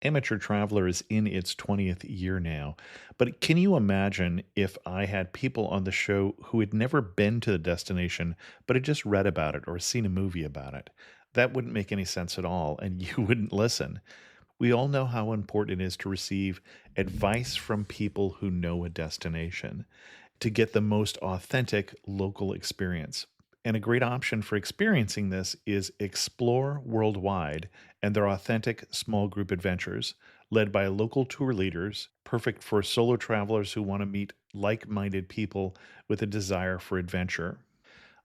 Amateur Traveler is in its 20th year now, but can you imagine if I had people on the show who had never been to the destination, but had just read about it or seen a movie about it? That wouldn't make any sense at all, and you wouldn't listen. We all know how important it is to receive advice from people who know a destination to get the most authentic local experience. And a great option for experiencing this is Explore Worldwide and their authentic small group adventures, led by local tour leaders, perfect for solo travelers who want to meet like minded people with a desire for adventure.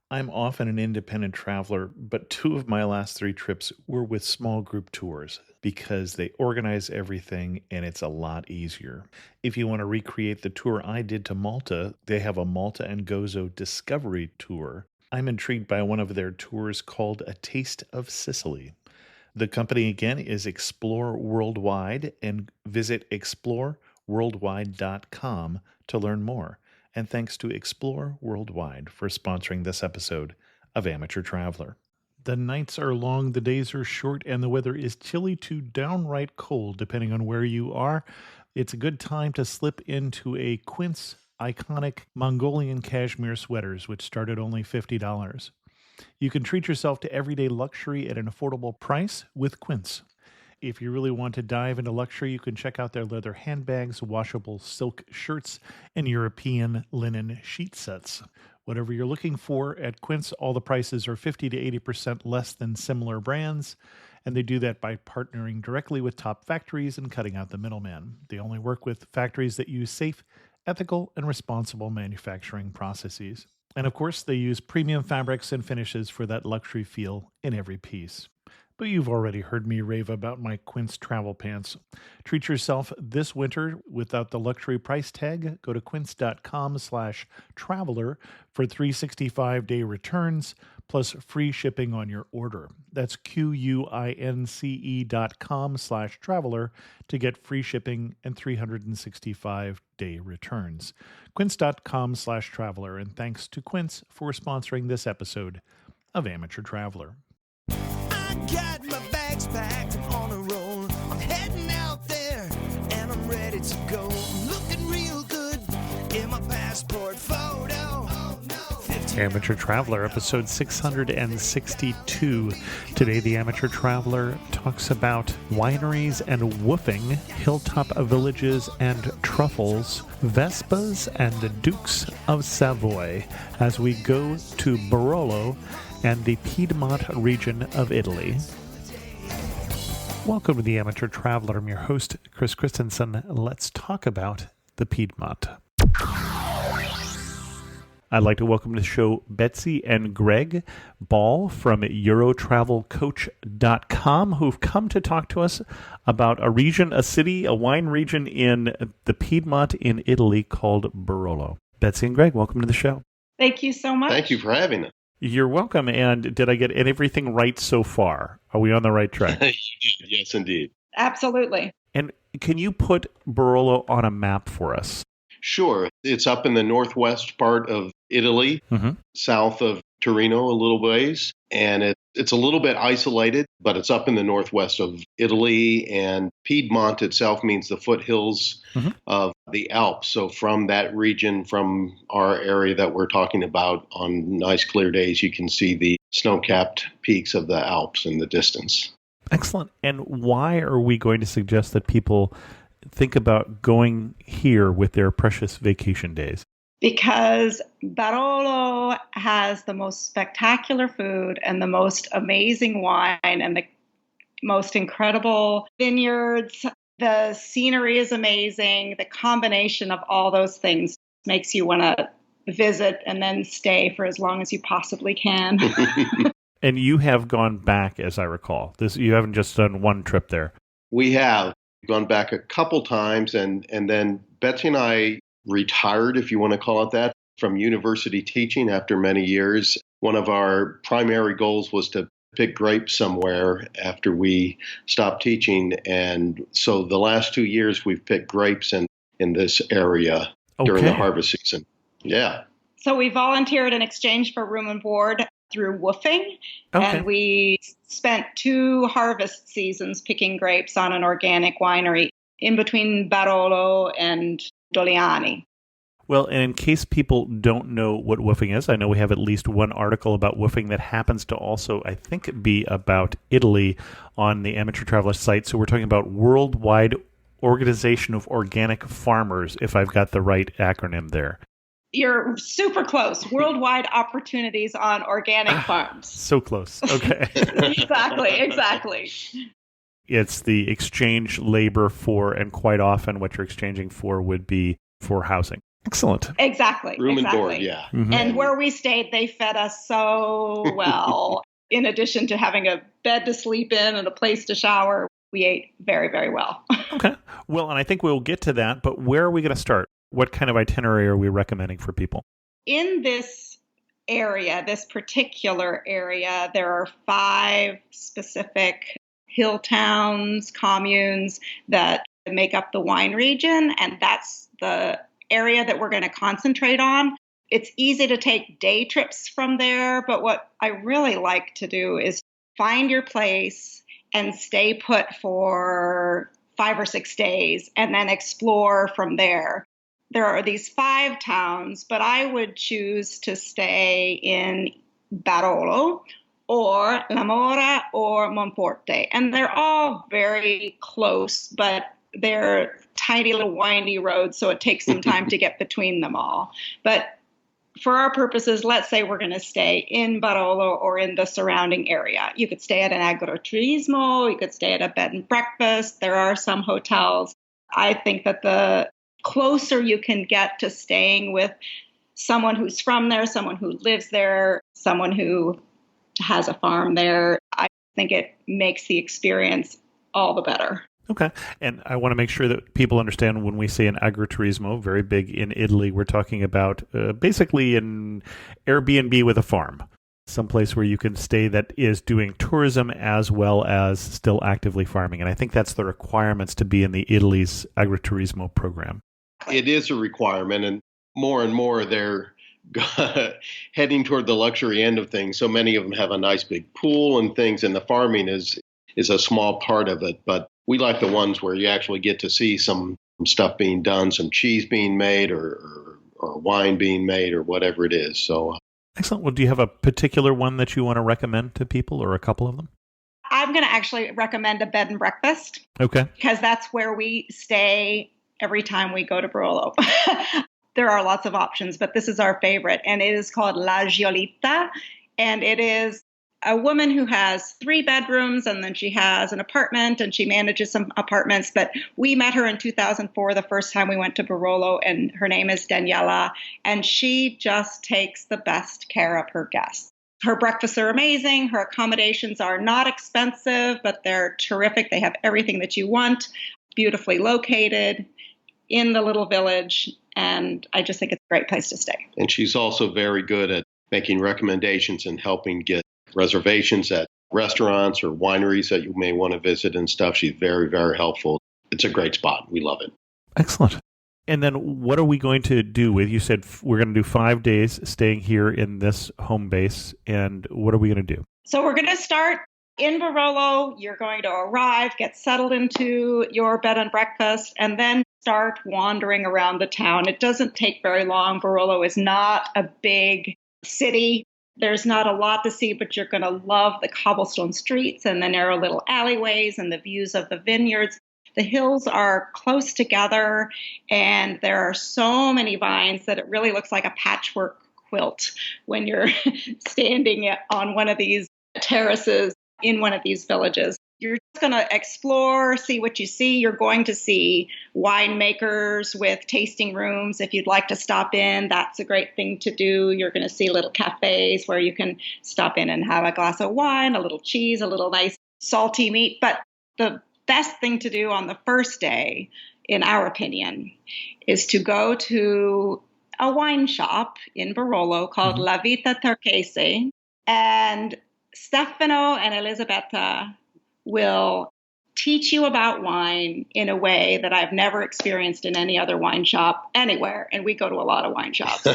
I'm often an independent traveler, but two of my last three trips were with small group tours because they organize everything and it's a lot easier. If you want to recreate the tour I did to Malta, they have a Malta and Gozo Discovery Tour. I'm intrigued by one of their tours called A Taste of Sicily. The company again is Explore Worldwide, and visit exploreworldwide.com to learn more. And thanks to Explore Worldwide for sponsoring this episode of Amateur Traveler. The nights are long, the days are short, and the weather is chilly to downright cold, depending on where you are. It's a good time to slip into a Quince iconic Mongolian cashmere sweaters, which start at only $50. You can treat yourself to everyday luxury at an affordable price with Quince. If you really want to dive into luxury, you can check out their leather handbags, washable silk shirts, and European linen sheet sets. Whatever you're looking for at Quince, all the prices are 50 to 80% less than similar brands, and they do that by partnering directly with top factories and cutting out the middleman. They only work with factories that use safe, ethical, and responsible manufacturing processes. And of course, they use premium fabrics and finishes for that luxury feel in every piece. But you've already heard me rave about my Quince travel pants. Treat yourself this winter without the luxury price tag. Go to quince.com/traveler for 365-day returns plus free shipping on your order. That's QUINCE.com/traveler to get free shipping and 365-day returns. Quince.com/traveler. And thanks to Quince for sponsoring this episode of Amateur Traveler. Got my bags packed, I'm on a roll. I'm heading out there and I'm ready to go. I'm looking real good in my passport photo. Oh, no. Amateur Traveler, episode 662. Today, the Amateur Traveler talks about wineries and woofing, hilltop villages and truffles, Vespas and the Dukes of Savoy, as we go to Barolo and the Piedmont region of Italy. Welcome to the Amateur Traveler. I'm your host, Chris Christensen. Let's talk about the Piedmont. I'd like to welcome to the show Betsy and Greg Ball from EuroTravelCoach.com, who've come to talk to us about a region, a city, a wine region in the Piedmont in Italy called Barolo. Betsy and Greg, welcome to the show. Thank you so much. Thank you for having us. You're welcome. And did I get everything right so far? Are we on the right track? Yes, indeed. Absolutely. And can you put Barolo on a map for us? Sure. It's up in the northwest part of Italy, south of Torino a little ways. And it's a little bit isolated, but it's up in the northwest of Italy. And Piedmont itself means the foothills of the Alps. So from that region, from our area that we're talking about, on nice clear days, you can see the snow-capped peaks of the Alps in the distance. Excellent. And why are we going to suggest that people think about going here with their precious vacation days? Because Barolo has the most spectacular food and the most amazing wine and the most incredible vineyards. The scenery is amazing. The combination of all those things makes you want to visit and then stay for as long as you possibly can. And you have gone back, as I recall. You haven't just done one trip there. We have gone back a couple times, and then Betsy and I retired, if you want to call it that, from university teaching after many years. One of our primary goals was to pick grapes somewhere after we stopped teaching. And so the last 2 years we've picked grapes in this area during the harvest season. Yeah. So we volunteered in exchange for room and board through woofing. Okay. And we spent 2 harvest seasons picking grapes on an organic winery in between Barolo and Doliani. Well, and in case people don't know what woofing is, I know we have at least one article about woofing that happens to also, I think, be about Italy on the Amateur Traveler site. So we're talking about Worldwide Organization of Organic Farmers, if I've got the right acronym there. You're super close. Worldwide Opportunities on Organic Farms. So close. Okay. Exactly. It's the exchange labor for, and quite often what you're exchanging for would be for housing. Excellent. Exactly. Room and board, yeah. Mm-hmm. And where we stayed, they fed us so well. In addition to having a bed to sleep in and a place to shower, we ate very, very well. Okay. Well, and I think we'll get to that, but where are we going to start? What kind of itinerary are we recommending for people? In this area, this particular area, there are 5 specific hill towns, communes that make up the wine region, and that's the area that we're going to concentrate on. It's easy to take day trips from there, but what I really like to do is find your place and stay put for 5 or 6 days and then explore from there. There are these 5 towns, but I would choose to stay in Barolo or La Mora or Monforte. And they're all very close, but they're tiny little windy roads, so it takes some time to get between them all. But for our purposes, let's say we're going to stay in Barolo or in the surrounding area. You could stay at an agriturismo, you could stay at a bed and breakfast. There are some hotels. I think that the closer you can get to staying with someone who's from there, someone who lives there, someone who has a farm there, I think it makes the experience all the better. Okay. And I want to make sure that people understand when we say an agriturismo, very big in Italy, we're talking about basically an Airbnb with a farm, someplace where you can stay that is doing tourism as well as still actively farming. And I think that's the requirements to be in the Italy's agriturismo program. It is a requirement, and more they're heading toward the luxury end of things. So many of them have a nice big pool and things, and the farming is a small part of it. But we like the ones where you actually get to see some stuff being done, some cheese being made or wine being made or whatever it is. So excellent. Well, do you have a particular one that you want to recommend to people, or a couple of them? I'm going to actually recommend a bed and breakfast. Okay. Because that's where we stay every time we go to Barolo. There are lots of options, but this is our favorite, and it is called La Giolita, and it is a woman who has 3 bedrooms, and then she has an apartment, and she manages some apartments. But we met her in 2004, the first time we went to Barolo, and her name is Daniela, and she just takes the best care of her guests. Her breakfasts are amazing. Her accommodations are not expensive, but they're terrific. They have everything that you want, beautifully located in the little village, and I just think it's a great place to stay. And she's also very good at making recommendations and helping get reservations at restaurants or wineries that you may want to visit and stuff. She's very, very helpful. It's a great spot. We love it. Excellent. And then what are we going to do with, you said we're going to do 5 days staying here in this home base, and what are we going to do? So we're going to start in Barolo. You're going to arrive, get settled into your bed and breakfast, and then start wandering around the town. It doesn't take very long. Barolo is not a big city. There's not a lot to see, but you're going to love the cobblestone streets and the narrow little alleyways and the views of the vineyards. The hills are close together, and there are so many vines that it really looks like a patchwork quilt when you're standing on one of these terraces in one of these villages. You're just going to explore, see what you see. You're going to see winemakers with tasting rooms. If you'd like to stop in, that's a great thing to do. You're going to see little cafes where you can stop in and have a glass of wine, a little cheese, a little nice salty meat. But the best thing to do on the first day, in our opinion, is to go to a wine shop in Barolo called La Vita Turquese. And Stefano and Elisabetta will teach you about wine in a way that I've never experienced in any other wine shop anywhere. And we go to a lot of wine shops.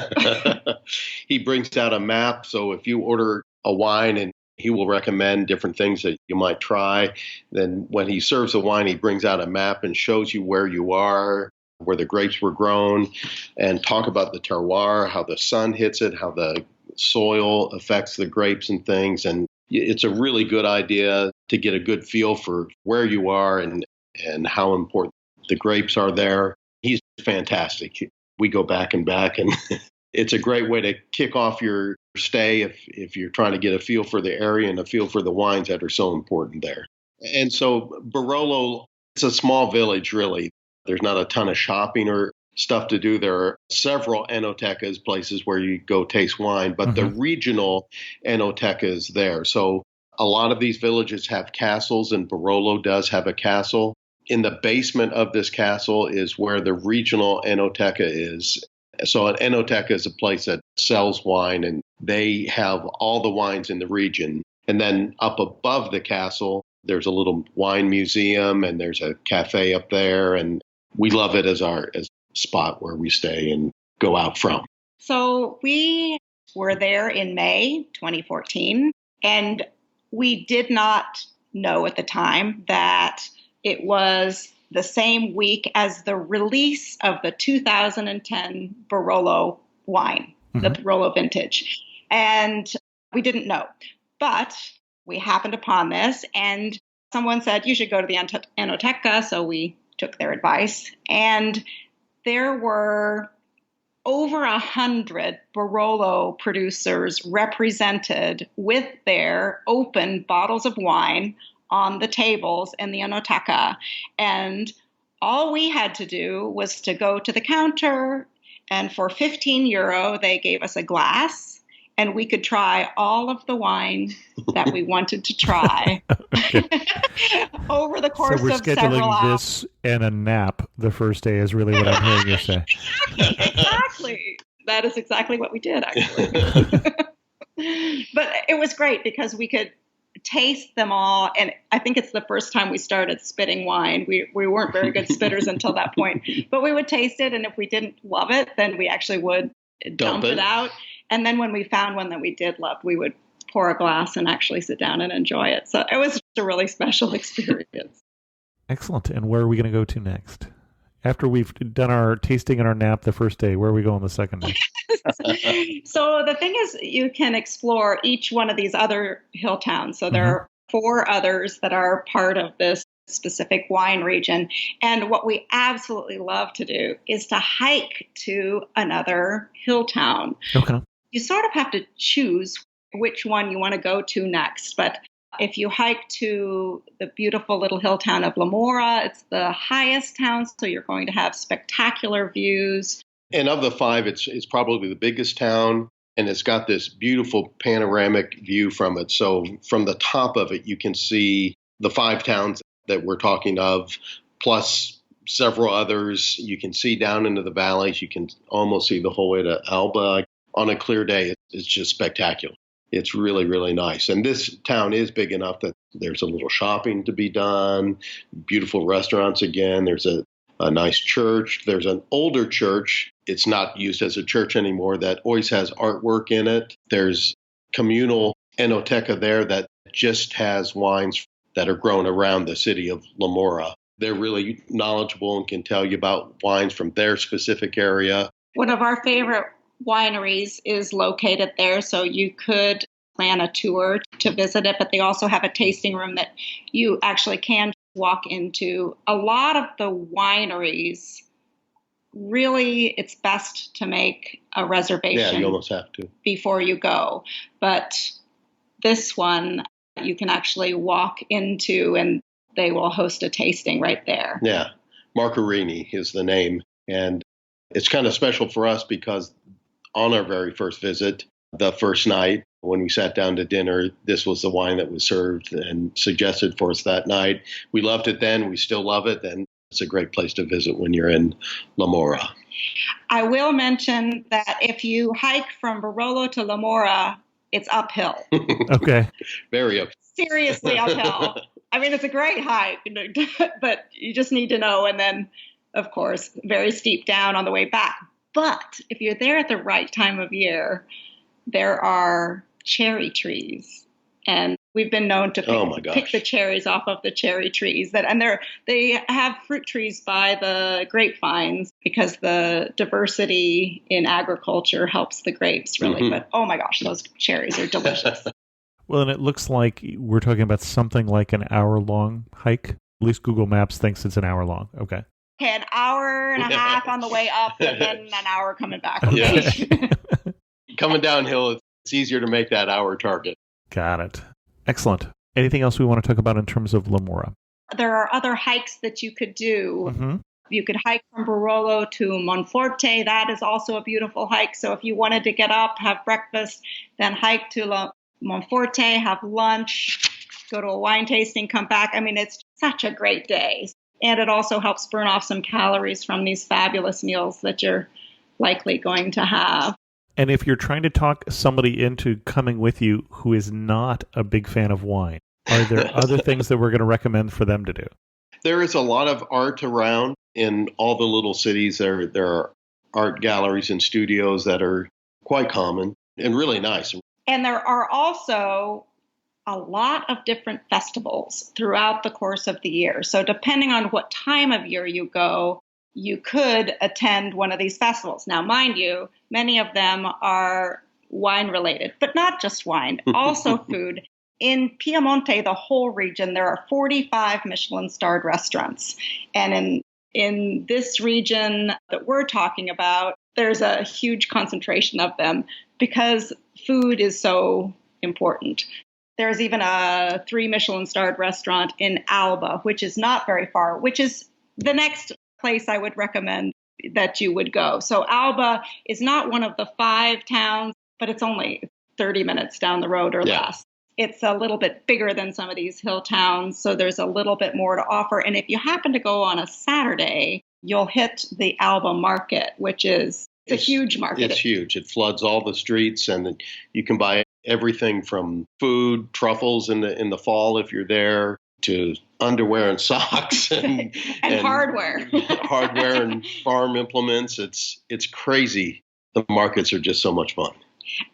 He brings out a map. So if you order a wine and he will recommend different things that you might try. Then when he serves the wine, he brings out a map and shows you where you are, where the grapes were grown, and talk about the terroir, how the sun hits it, how the soil affects the grapes and things. And it's a really good idea to get a good feel for where you are and how important the grapes are there. He's fantastic. We go back and back, and it's a great way to kick off your stay if you're trying to get a feel for the area and a feel for the wines that are so important there. And so Barolo, it's a small village, really. There's not a ton of shopping or stuff to do. There are several enotecas, places where you go taste wine, but the regional enoteca is there. So a lot of these villages have castles, and Barolo does have a castle. In the basement of this castle is where the regional enoteca is. So an enoteca is a place that sells wine, and they have all the wines in the region. And then up above the castle, there's a little wine museum, and there's a cafe up there. And we love it as a spot where we stay and go out from. So we were there in May 2014, and we did not know at the time that it was the same week as the release of the 2010 Barolo wine, the Barolo vintage. And we didn't know. But we happened upon this, and someone said, you should go to the Enoteca. So we took their advice. And there were over 100 Barolo producers represented with their open bottles of wine on the tables in the Enoteca. And all we had to do was to go to the counter, and for €15, they gave us a glass, and we could try all of the wine that we wanted to try over the course so we're of several scheduling hours. this and a nap the first day is really what I'm hearing you say. Exactly. That is exactly what we did, actually. But it was great because we could taste them all. And I think it's the first time we started spitting wine. We weren't very good spitters until that point, but we would taste it. And if we didn't love it, then we actually would dump it out. And then when we found one that we did love, we would pour a glass and actually sit down and enjoy it. So it was just a really special experience. Excellent. And where are we going to go to next? After we've done our tasting and our nap the first day, where are we going the second day? So the thing is, you can explore each one of these other hill towns. So there are 4 others that are part of this specific wine region. And what we absolutely love to do is to hike to another hill town. Okay. You sort of have to choose which one you want to go to next. But if you hike to the beautiful little hill town of Lamora, it's the highest town, so you're going to have spectacular views. And of the 5, it's probably the biggest town, and it's got this beautiful panoramic view from it. So from the top of it, you can see the 5 towns that we're talking of, plus several others. You can see down into the valleys. You can almost see the whole way to Alba. On a clear day, it's just spectacular. It's really, really nice. And this town is big enough that there's a little shopping to be done, beautiful restaurants again. There's a nice church. There's an older church. It's not used as a church anymore that always has artwork in it. There's communal enoteca there that just has wines that are grown around the city of Lamora. They're really knowledgeable and can tell you about wines from their specific area. One of our favorite wineries is located there, so you could plan a tour to visit it, but they also have a tasting room that you actually can walk into. A lot of the wineries, really, it's best to make a reservation. Yeah, you almost have to before you go. But this one, you can actually walk into, and they will host a tasting right there. Yeah, Marcarini is the name, and it's kind of special for us because on our very first visit, the first night when we sat down to dinner, this was the wine that was served and suggested for us that night. We loved it then. We still love it. And it's a great place to visit when you're in Lamora. I will mention that if you hike from Barolo to Lamora, it's uphill. Okay. Very uphill. Seriously uphill. I mean, it's a great hike, but you just need to know. And then, of course, very steep down on the way back. But if you're there at the right time of year, there are cherry trees. And we've been known to pick the cherries off of the cherry trees. They have fruit trees by the grapevines because the diversity in agriculture helps the grapes, really. Mm-hmm. But oh my gosh, those cherries are delicious. Well, and it looks like we're talking about something like an hour-long hike. At least Google Maps thinks it's an hour long. Okay. Okay, an hour and a half on the way up and then an hour coming back. Okay. Yeah. Coming downhill, it's easier to make that hour target. Got it. Excellent. Anything else we want to talk about in terms of Lamora? There are other hikes that you could do. Mm-hmm. You could hike from Barolo to Monforte. That is also a beautiful hike. So if you wanted to get up, have breakfast, then hike to Monforte, have lunch, go to a wine tasting, come back. I mean, it's such a great day. And it also helps burn off some calories from these fabulous meals that you're likely going to have. And if you're trying to talk somebody into coming with you who is not a big fan of wine, are there other things that we're going to recommend for them to do? There is a lot of art around in all the little cities. There are art galleries and studios that are quite common and really nice. And there are also a lot of different festivals throughout the course of the year. So depending on what time of year you go, you could attend one of these festivals. Now, mind you, many of them are wine related, but not just wine, also food. In Piedmont, the whole region, there are 45 Michelin-starred restaurants. And in this region that we're talking about, there's a huge concentration of them because food is so important. There's even a 3 Michelin-starred restaurant in Alba, which is not very far, which is the next place I would recommend that you would go. So Alba is not one of the 5 towns, but it's only 30 minutes down the road or less. It's a little bit bigger than some of these hill towns, so there's a little bit more to offer. And if you happen to go on a Saturday, you'll hit the Alba market, which is a huge market. It's huge. It floods all the streets, and you can buy everything from food, truffles in the fall if you're there, to underwear and socks and hardware. Hardware and farm implements. It's crazy. The markets are just so much fun.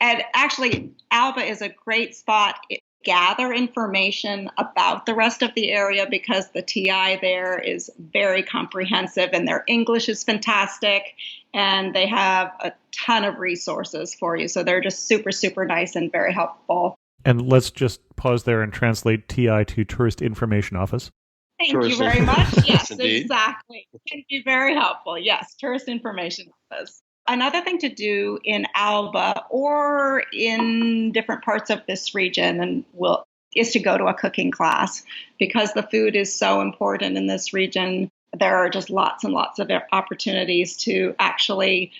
And actually, Alba is a great spot to gather information about the rest of the area because the TI there is very comprehensive and their English is fantastic and they have a ton of resources for you. So they're just super, super nice and very helpful. And let's just pause there and translate TI to Tourist Information Office. Thank you very much. Yes, exactly. It can be very helpful. Yes, Tourist Information Office. Another thing to do in Alba or in different parts of this region is to go to a cooking class because the food is so important in this region. There are just lots and lots of opportunities to actually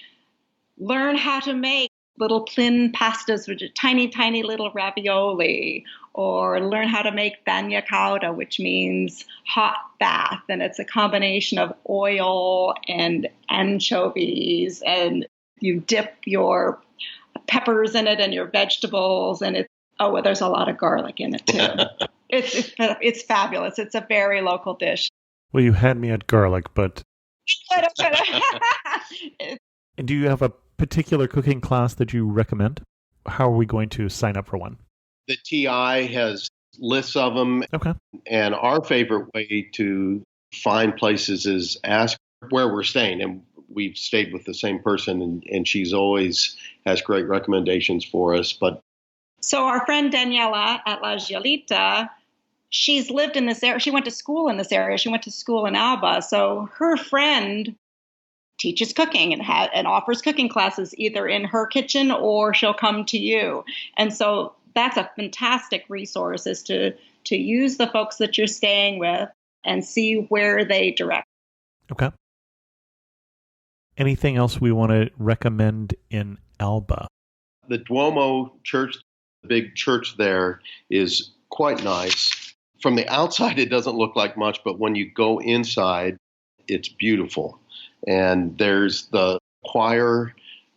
learn how to make little plain pastas, which are tiny, tiny little ravioli, or learn how to make bagna cauda, which means hot bath. And it's a combination of oil and anchovies, and you dip your peppers in it and your vegetables. And there's a lot of garlic in it too. It's fabulous. It's a very local dish. Well, you had me at garlic, but... Do you have a particular cooking class that you recommend? How are we going to sign up for one? The TI has lists of them. Okay. And our favorite way to find places is ask where we're staying. And we've stayed with the same person, and she's always has great recommendations for us. So our friend Daniela at La Giolita, she's lived in this area. She went to school in this area. She went to school in Alba. So her friend teaches cooking and offers cooking classes either in her kitchen or she'll come to you. And so that's a fantastic resource, is to use the folks that you're staying with and see where they direct. Okay. Anything else we want to recommend in Alba? The Duomo church, the big church there, is quite nice. From the outside, it doesn't look like much, but when you go inside, it's beautiful. And there's the choir.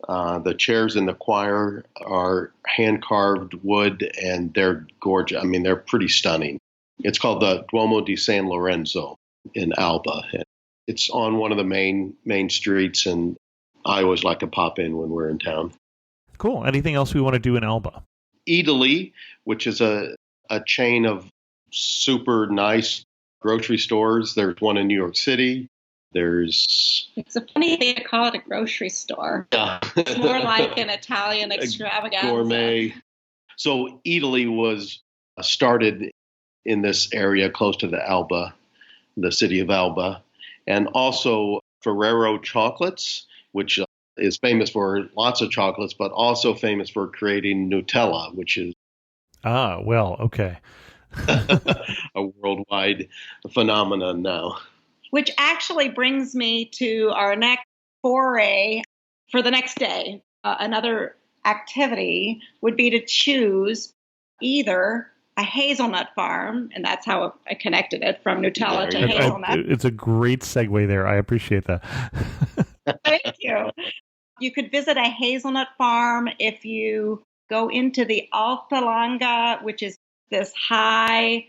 The chairs in the choir are hand-carved wood, and they're gorgeous. I mean, they're pretty stunning. It's called the Duomo di San Lorenzo in Alba. It's on one of the main streets, and I always like to pop in when we're in town. Cool. Anything else we want to do in Alba? Italy, which is a chain of super nice grocery stores. There's one in New York City. It's a funny thing to call it a grocery store. It's more like an Italian extravaganza. Gourmet. So Italy was started in this area close to the Alba, the city of Alba, and also Ferrero chocolates, which is famous for lots of chocolates, but also famous for creating Nutella, which is okay. a worldwide phenomenon now. Which actually brings me to our next foray for the next day. Another activity would be to choose either a hazelnut farm, and that's how I connected it from Nutella to hazelnut. It's a great segue there. I appreciate that. Thank you. You could visit a hazelnut farm if you go into the Alta Langa, which is this high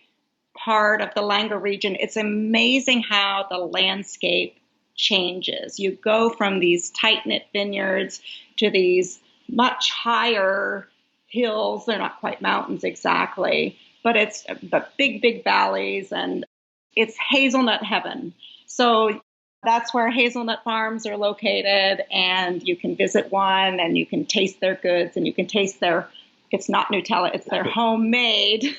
part of the Langa region. It's amazing how the landscape changes. You go from these tight-knit vineyards to these much higher hills. They're not quite mountains exactly, but it's big, big valleys, and it's hazelnut heaven. So that's where hazelnut farms are located, and you can visit one, and you can taste their goods, and you can taste it's not Nutella, it's their homemade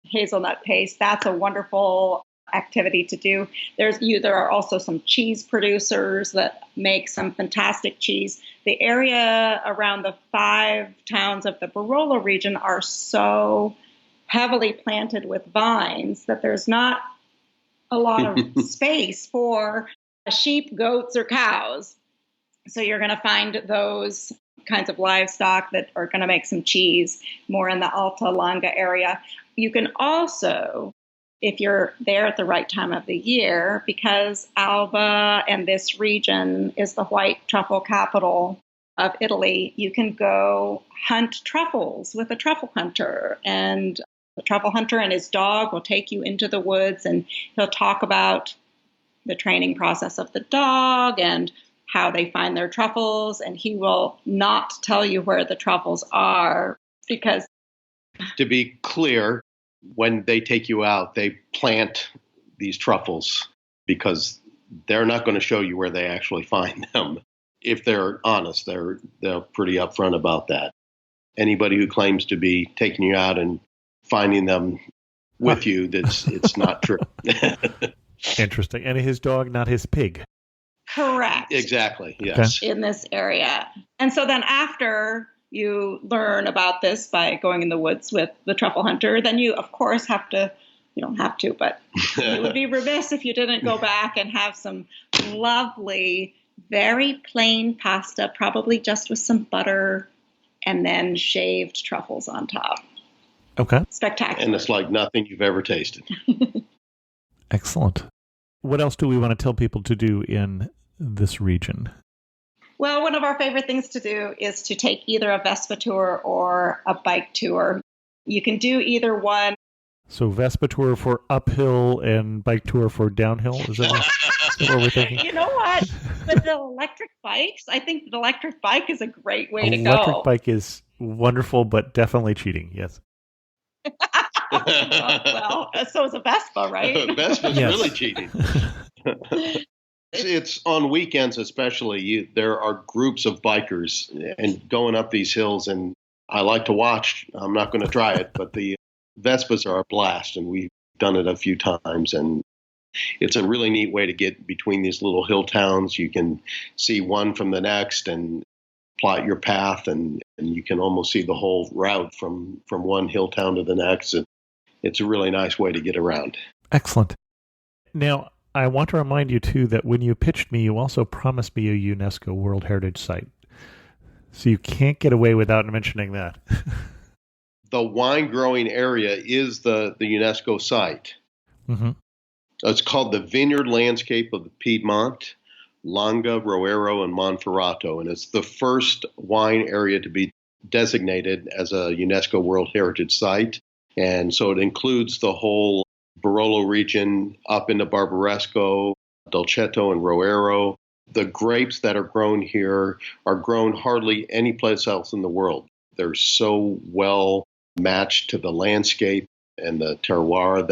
hazelnut paste. That's a wonderful activity to do. There are also some cheese producers that make some fantastic cheese. The area around the 5 towns of the Barolo region are so heavily planted with vines that there's not a lot of space for sheep, goats, or cows. So you're going to find those kinds of livestock that are going to make some cheese more in the Alta Langa area. You can also, if you're there at the right time of the year, because Alba and this region is the white truffle capital of Italy, you can go hunt truffles with a truffle hunter. And the truffle hunter and his dog will take you into the woods, and he'll talk about the training process of the dog and how they find their truffles, and he will not tell you where the truffles are because... To be clear, when they take you out, they plant these truffles because they're not going to show you where they actually find them. If they're honest, they're pretty upfront about that. Anybody who claims to be taking you out and finding them with you, it's not true. Interesting. And his dog, not his pig. Correct. Exactly, yes. In this area. And so then after you learn about this by going in the woods with the truffle hunter, then you, of course, you don't have to, but you would be remiss if you didn't go back and have some lovely, very plain pasta, probably just with some butter and then shaved truffles on top. Okay. Spectacular. And it's like nothing you've ever tasted. Excellent. What else do we want to tell people to do in this region? Well, one of our favorite things to do is to take either a Vespa tour or a bike tour. You can do either one. So Vespa tour for uphill and bike tour for downhill? Is that what we're thinking? You know what? With the electric bikes, I think the electric bike is a great way to go. Electric bike is wonderful, but definitely cheating, yes. Well, so is a Vespa, right? Vespa's really cheating. It's on weekends especially. There are groups of bikers and going up these hills, and I like to watch. I'm not going to try it, but the Vespas are a blast, and we've done it a few times, and it's a really neat way to get between these little hill towns. You can see one from the next and plot your path, and you can almost see the whole route from one hill town to the next. And it's a really nice way to get around. Excellent. Now, I want to remind you, too, that when you pitched me, you also promised me a UNESCO World Heritage Site. So you can't get away without mentioning that. The wine growing area is the UNESCO site. Mm-hmm. It's called the Vineyard Landscape of the Piedmont, Langa, Roero, and Monferrato. And it's the first wine area to be designated as a UNESCO World Heritage Site. And so it includes the whole Barolo region up into Barbaresco, Dolcetto, and Roero. The grapes that are grown here are grown hardly any place else in the world. They're so well matched to the landscape and the terroir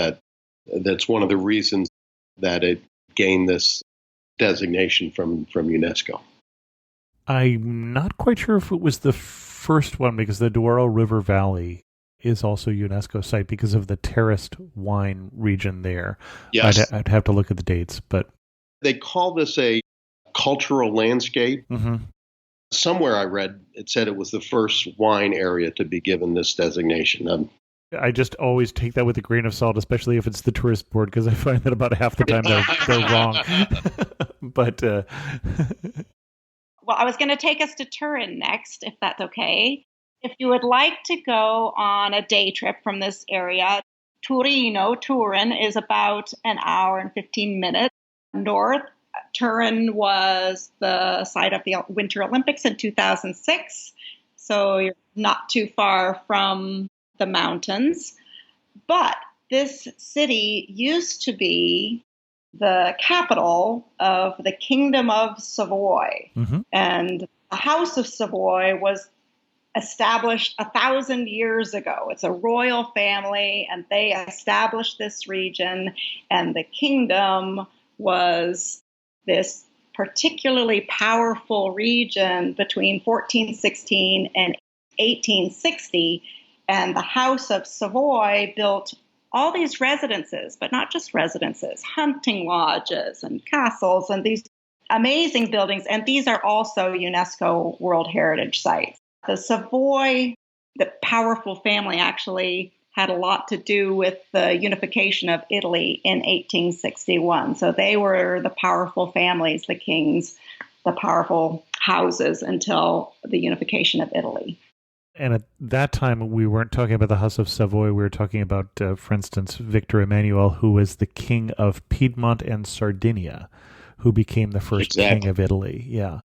that's one of the reasons that it gained this designation from UNESCO. I'm not quite sure if it was the first one because the Douro River Valley is also UNESCO site because of the terraced wine region there. Yes. I'd have to look at the dates, but they call this a cultural landscape. Mm-hmm. Somewhere I read it said it was the first wine area to be given this designation. I just always take that with a grain of salt, especially if it's the tourist board, because I find that about half the time they're wrong. But well, I was going to take us to Turin next, if that's okay. If you would like to go on a day trip from this area, Turin is about an hour and 15 minutes north. Turin was the site of the Winter Olympics in 2006, so you're not too far from the mountains. But this city used to be the capital of the Kingdom of Savoy. Mm-hmm. And the House of Savoy was established 1,000 years ago. It's a royal family, and they established this region, and the kingdom was this particularly powerful region between 1416 and 1860. And the House of Savoy built all these residences, but not just residences, hunting lodges and castles and these amazing buildings. And these are also UNESCO World Heritage Sites. The Savoy, the powerful family, actually had a lot to do with the unification of Italy in 1861. So they were the powerful families, the kings, the powerful houses until the unification of Italy. And at that time, we weren't talking about the House of Savoy. We were talking about, for instance, Victor Emmanuel, who was the king of Piedmont and Sardinia, who became the first king of Italy. Yeah.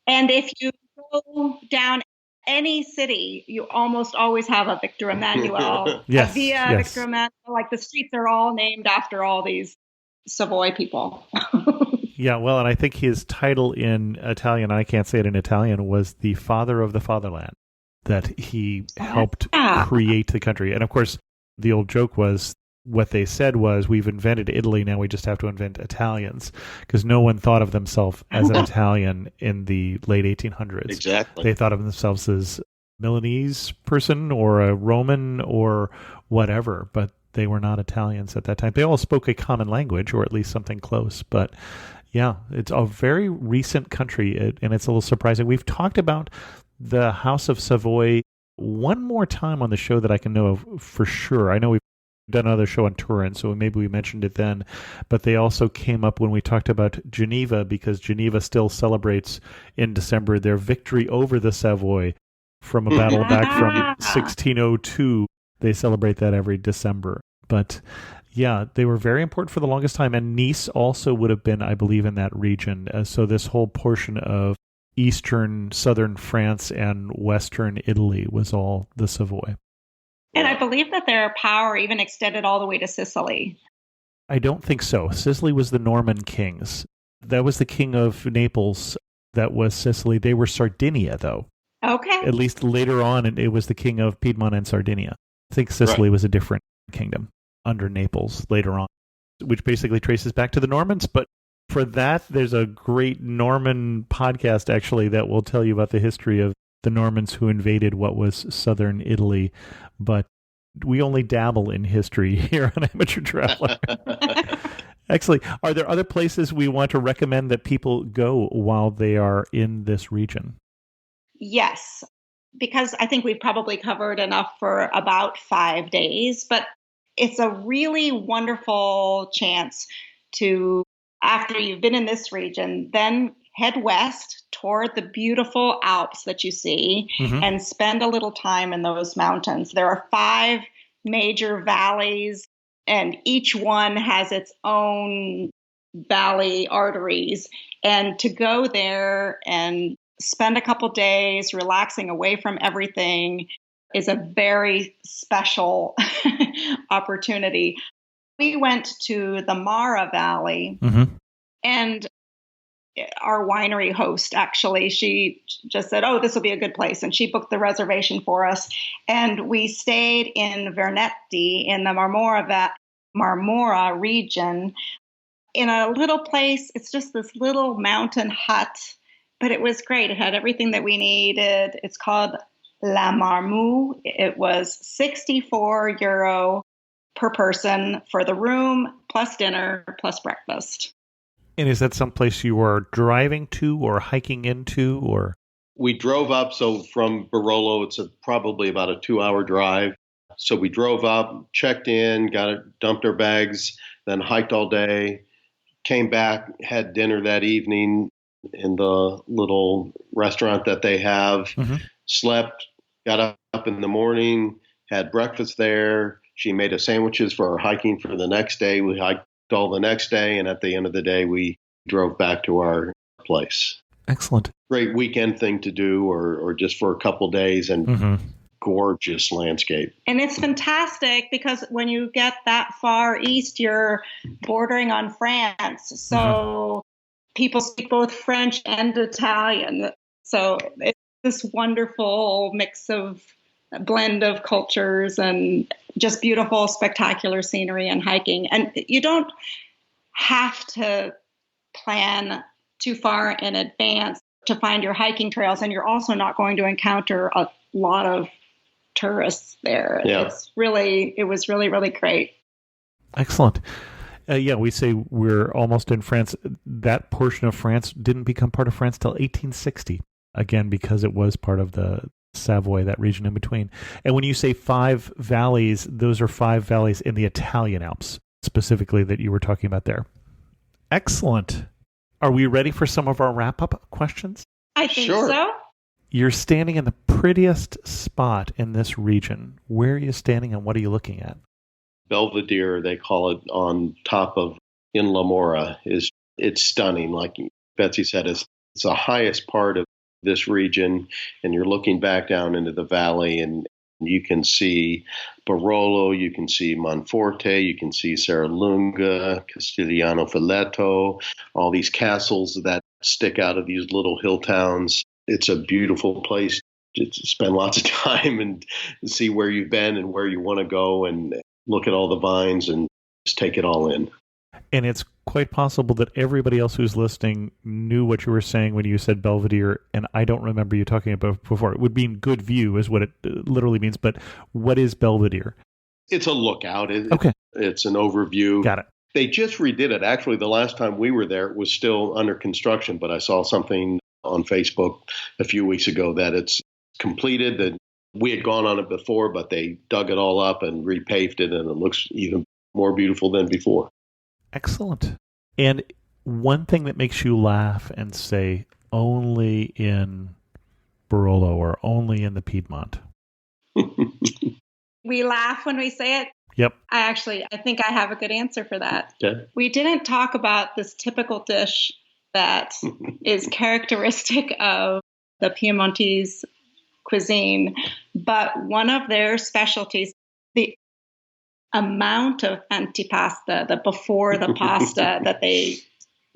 And if you go down any city, you almost always have a Victor Emmanuel, yes, a Via Victor Emmanuel. Like the streets are all named after all these Savoy people. Yeah, well, and I think his title in Italian, I can't say it in Italian, was the Father of the Fatherland, that he helped create the country. And of course, the old joke was, what they said was, we've invented Italy, now we just have to invent Italians, because no one thought of themselves as an Italian in the late 1800s. Exactly. They thought of themselves as Milanese person or a Roman or whatever, but they were not Italians at that time. They all spoke a common language, or at least something close. But yeah, it's a very recent country, and it's a little surprising. We've talked about the House of Savoy one more time on the show that I can know of for sure. I know we've done another show on Turin, so maybe we mentioned it then, but they also came up when we talked about Geneva, because Geneva still celebrates in December their victory over the Savoy from a battle back from 1602. They celebrate that every December. But yeah, they were very important for the longest time, and Nice also would have been, I believe, in that region. So this whole portion of eastern, southern France and western Italy was all the Savoy. And I believe that their power even extended all the way to Sicily. I don't think so. Sicily was the Norman kings. That was the king of Naples. That was Sicily. They were Sardinia, though. Okay. At least later on, it was the king of Piedmont and Sardinia. I think Sicily was a different kingdom under Naples later on, which basically traces back to the Normans. But for that, there's a great Norman podcast, actually, that will tell you about the history of the Normans who invaded what was southern Italy. But we only dabble in history here on Amateur Traveler. Actually, are there other places we want to recommend that people go while they are in this region? Yes, because I think we've probably covered enough for about 5 days, but it's a really wonderful chance to, after you've been in this region, then head west toward the beautiful Alps that you see and spend a little time in those mountains. There are 5 major valleys, and each one has its own valley arteries. And to go there and spend a couple days relaxing away from everything is a very special opportunity. We went to the Mara Valley, and our winery host, actually. She just said, oh, this will be a good place. And she booked the reservation for us. And we stayed in Vernetti in the Marmora region in a little place. It's just this little mountain hut, but it was great. It had everything that we needed. It's called La Marmou. It was €64 per person for the room, plus dinner, plus breakfast. And is that someplace you are driving to or hiking into, or? We drove up. So from Barolo, it's probably about a 2-hour drive. So we drove up, checked in, dumped our bags, then hiked all day, came back, had dinner that evening in the little restaurant that they have, slept, got up in the morning, had breakfast there. She made us sandwiches for our hiking for the next day. We hiked all the next day, and at the end of the day, we drove back to our place. Excellent. Great weekend thing to do, or just for a couple days, and gorgeous landscape. And it's fantastic because when you get that far east, you're bordering on France. So people speak both French and Italian. So it's this wonderful blend of cultures and just beautiful, spectacular scenery and hiking. And you don't have to plan too far in advance to find your hiking trails. And you're also not going to encounter a lot of tourists there. Yeah. It was really, really great. Excellent. We say we're almost in France. That portion of France didn't become part of France till 1860. Again, because it was part of the Savoy, that region in between. And when you say 5 valleys, those are 5 valleys in the Italian Alps, specifically, that you were talking about there. Excellent. Are we ready for some of our wrap-up questions? I think Sure. so. You're standing in the prettiest spot in this region. Where are you standing and what are you looking at? Belvedere, they call it, on top of in La Mora. It's stunning. Like Betsy said, it's the highest part of this region, and you're looking back down into the valley, and you can see Barolo, you can see Monforte, you can see Serralunga, Castigliano Filetto, all these castles that stick out of these little hill towns. It's a beautiful place to spend lots of time and see where you've been and where you want to go, and look at all the vines and just take it all in. And it's quite possible that everybody else who's listening knew what you were saying when you said Belvedere, and I don't remember you talking about it before. It would mean good view is what it literally means, but what is Belvedere? It's a lookout. Okay. It's an overview. Got it. They just redid it. Actually, the last time we were there, it was still under construction, but I saw something on Facebook a few weeks ago that it's completed, that we had gone on it before, but they dug it all up and repaved it, and it looks even more beautiful than before. Excellent. And one thing that makes you laugh and say, only in Barolo or only in the Piedmont? We laugh when we say it. Yep. I think I have a good answer for that. Okay. We didn't talk about this typical dish that is characteristic of the Piemontese cuisine, but one of their specialties, the amount of antipasta, the before the pasta that they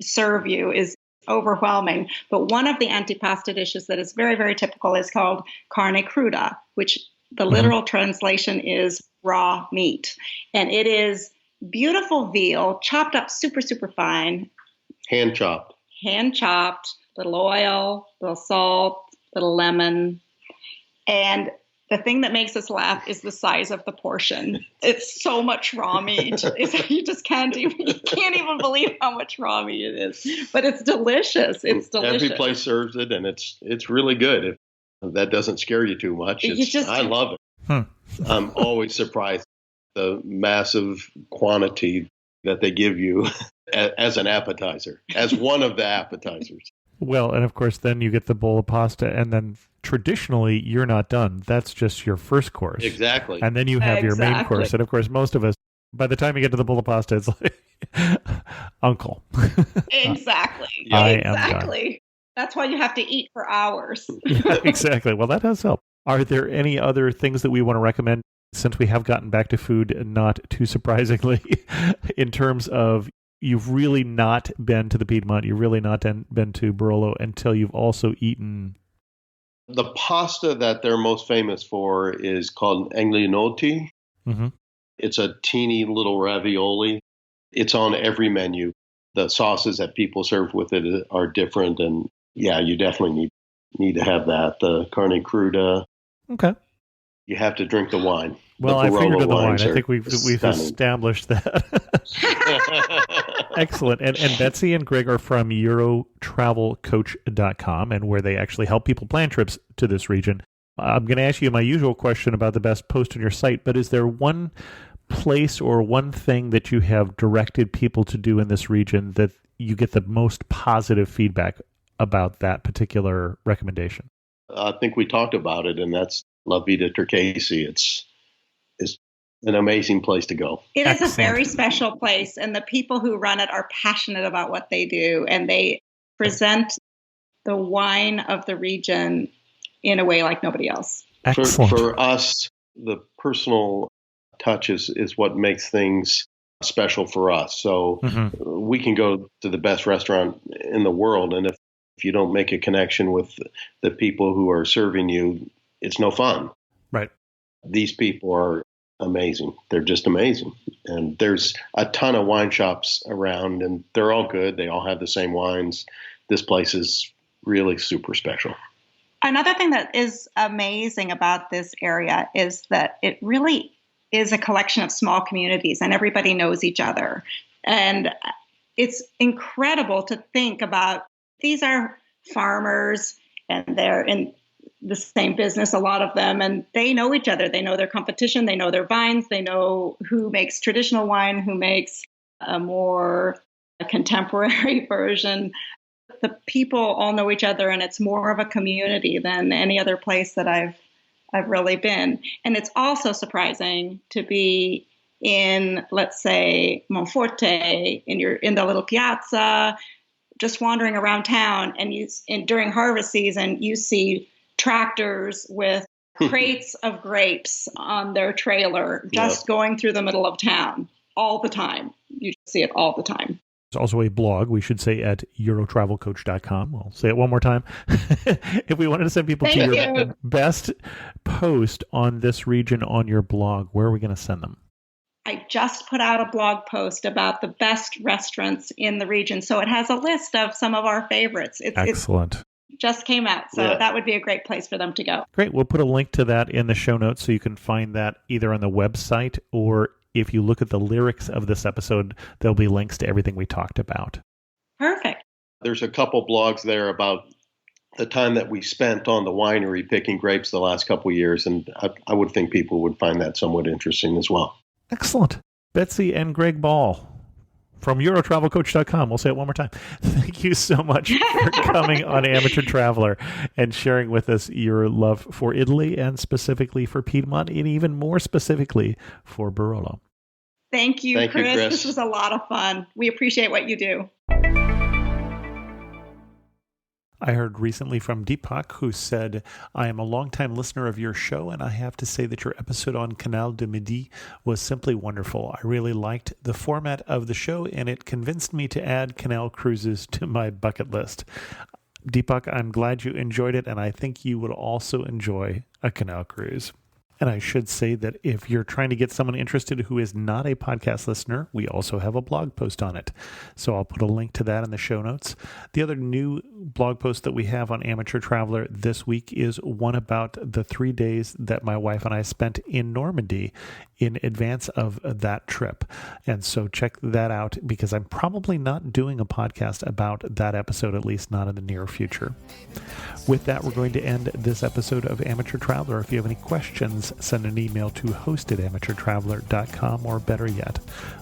serve you, is overwhelming. But one of the antipasta dishes that is very, very typical is called carne cruda, which the literal translation is raw meat. And it is beautiful veal, chopped up super, super fine. Hand chopped, little oil, little salt, little lemon. And the thing that makes us laugh is the size of the portion. It's so much raw meat. You can't even believe how much raw meat it is. But it's delicious. It's delicious. Every place serves it, and it's really good. If that doesn't scare you too much, I love it. I'm always surprised the massive quantity that they give you as an appetizer, as one of the appetizers. Well, and of course, then you get the bowl of pasta, and then traditionally, you're not done. That's just your first course. Exactly. And then you have your main course. And of course, most of us, by the time you get to the bowl of pasta, it's like, uncle. Exactly. I am exactly. Done. That's why you have to eat for hours. Yeah, exactly. Well, that does help. Are there any other things that we want to recommend, since we have gotten back to food, not too surprisingly, in terms of you've really not been to the Piedmont, you've really not been to Barolo until you've also eaten. The pasta that they're most famous for is called anglinotti. Mm-hmm. It's a teeny little ravioli. It's on every menu. The sauces that people serve with it are different, and yeah, you definitely need to have that. The carne cruda. Okay. You have to drink the wine. Well, I figured in the wine. I think we've stunning. established that. Excellent. And Betsy and Greg are from EuroTravelCoach.com, and where they actually help people plan trips to this region. I'm going to ask you my usual question about the best post on your site, but is there one place or one thing that you have directed people to do in this region that you get the most positive feedback about that particular recommendation? I think we talked about it, and that's La Vida Turquesi. It's an amazing place to go. It is a very special place, and the people who run it are passionate about what they do, and they present the wine of the region in a way like nobody else. For us, the personal touch is what makes things special for us. So we can go to the best restaurant in the world, and if you don't make a connection with the people who are serving you, it's no fun. Right. These people are amazing. They're just amazing. And there's a ton of wine shops around, and they're all good. They all have the same wines. This place is really super special. Another thing that is amazing about this area is that it really is a collection of small communities, and everybody knows each other. And it's incredible to think about, these are farmers, and they're in the same business, a lot of them, and they know each other. They know their competition. They know their vines. They know who makes traditional wine, who makes a more contemporary version. The people all know each other, and it's more of a community than any other place that I've really been. And it's also surprising to be in, let's say, Monforte, in the little piazza, just wandering around town, and during harvest season, you see tractors with crates of grapes on their trailer, just going through the middle of town all the time. You see it all the time. There's also a blog, we should say, at EuroTravelCoach.com. We'll say it one more time. If we wanted to send people to your best post on this region on your blog, where are we going to send them? I just put out a blog post about the best restaurants in the region. So it has a list of some of our favorites. Excellent. It just came out. So that would be a great place for them to go. Great. We'll put a link to that in the show notes so you can find that either on the website, or if you look at the lyrics of this episode, there'll be links to everything we talked about. Perfect. There's a couple blogs there about the time that we spent on the winery picking grapes the last couple of years, and I would think people would find that somewhat interesting as well. Excellent. Betsy and Greg Ball from EuroTravelCoach.com. We'll say it one more time. Thank you so much for coming on Amateur Traveler and sharing with us your love for Italy, and specifically for Piedmont, and even more specifically for Barolo. Thank you, Chris. This was a lot of fun. We appreciate what you do. I heard recently from Deepak, who said, I am a longtime listener of your show, and I have to say that your episode on Canal du Midi was simply wonderful. I really liked the format of the show, and it convinced me to add canal cruises to my bucket list. Deepak, I'm glad you enjoyed it, and I think you would also enjoy a canal cruise. And I should say that if you're trying to get someone interested who is not a podcast listener, we also have a blog post on it. So I'll put a link to that in the show notes. The other new blog post that we have on Amateur Traveler this week is one about the 3 days that my wife and I spent in Normandy in advance of that trip. And so check that out, because I'm probably not doing a podcast about that episode, at least not in the near future. With that, we're going to end this episode of Amateur Traveler. If you have any questions, send an email to host@amateurtraveler.com, or better yet,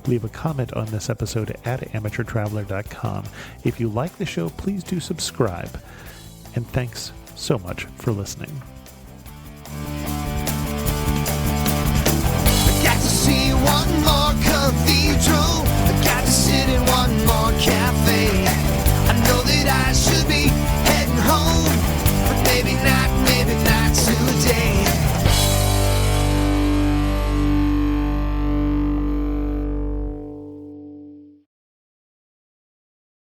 leave a comment on this episode at amateurtraveler.com. If you like the show, please do subscribe. And thanks so much for listening.